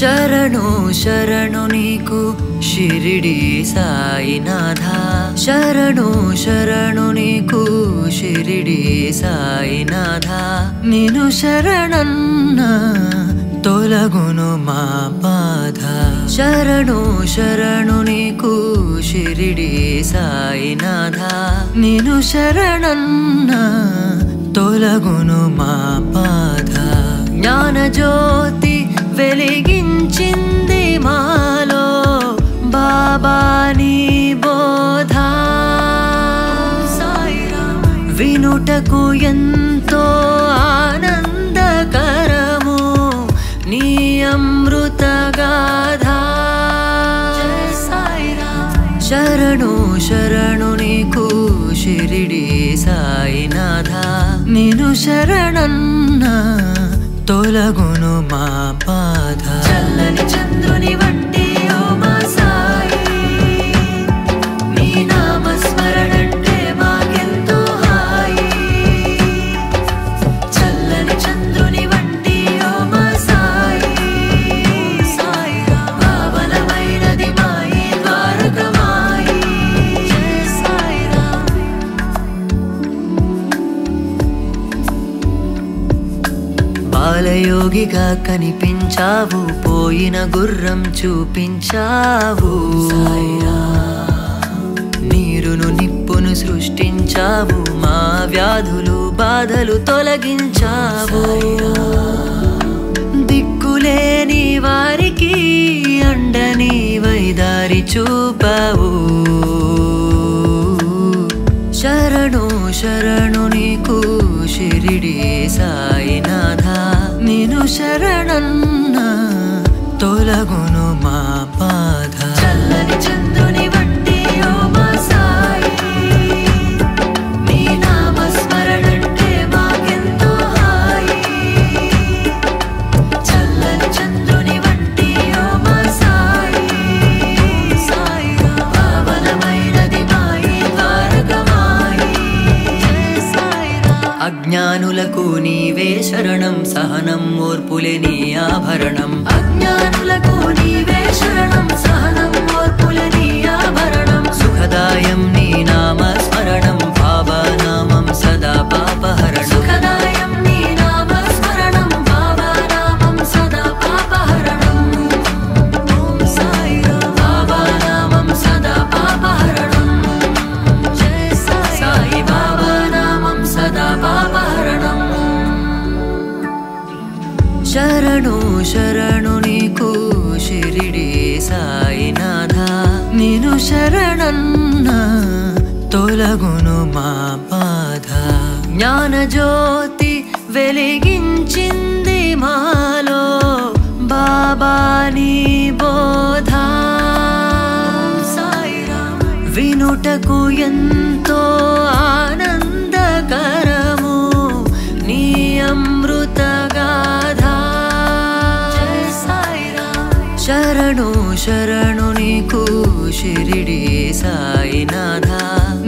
శరణు శరణు నీకు షిరిడి సాయినాథ శరణు శరణు నీకు షిరిడి సాయినాథ నిను శరణన్న తొలగును మా బాధ శరణు శరణు నీకు షిరిడి సాయినాథ నిను శరణన్న తొలగును మా బాధ జ్ఞాన జ్యోతి వెలిగించింది మాలో బాబా నీ బోధ వినుటకు ఎంతో ఆనందకరము నీ అమృత గాథ శరణు శరణు నీకు షిరిడి సాయినాథ నిను శరణన్న తొలగును మా బాధ చల్లని చంద్రుని వంటి ఓ మా సాయి నీ నామ స్మరణంటే మాకెంతో హాయి చల్లని చంద్రుని వంటి ఓ మా సాయి పావనమైనది మాయి ద్వారకమాయి జయ సాయిరామ్ బాలయోగిగా కనిపించావు పోయిన గుర్రం చూపించావు నీరును నిప్పును సృష్టించావు మా వ్యాధులు బాధలు తొలగించావు దిక్కులేని వారికి అండని వైదారి చూపావు శరణు శరణు నీకు షిరిడి సాయినాథ నిను శరణన్న తొలగును మా బాధ చల్లని చంద్రుని వంటి ఓ మా సాయి నీ నామ స్మరణంటే మాకెంతో హాయి చల్లని చంద్రుని వంటి ఓ మా సాయి పావనమైనది మాయి ద్వారకమాయి జయ సాయిరామ్ అజ్ఞానులకు నీవే శరణం సహనం ఓర్పులే నీ ఆభరణం అజ్ఞానులకు నీవే శరణం సహనం ఓర్పులే నీ ఆభరణం సుఖదాయం నీ నామ స్మరణం పావనామం సదా పాపహరణం సుఖదాయం నీ నామ స్మరణం పావనామం సదా పాపహరణం ఓం సాయిరామ్ పావనామం సదా పాపహరణం జయ సాయి పావనామం సదా పాపహరణం శరణు శరణు నీకు షిరిడి సాయినాథ నిను శరణన్న తొలగును మా బాధ జ్ఞాన జ్యోతి వెలిగించింది మాలో బాబా నీ బోధ వినుటకు ఎంతో ఆనందకరము నీ అమృత గాథ శరణు శరణు నీకు షిరిడి సాయినాథ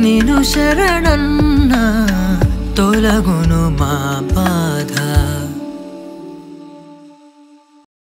నిను శరణన్న తొలగును మా బాధ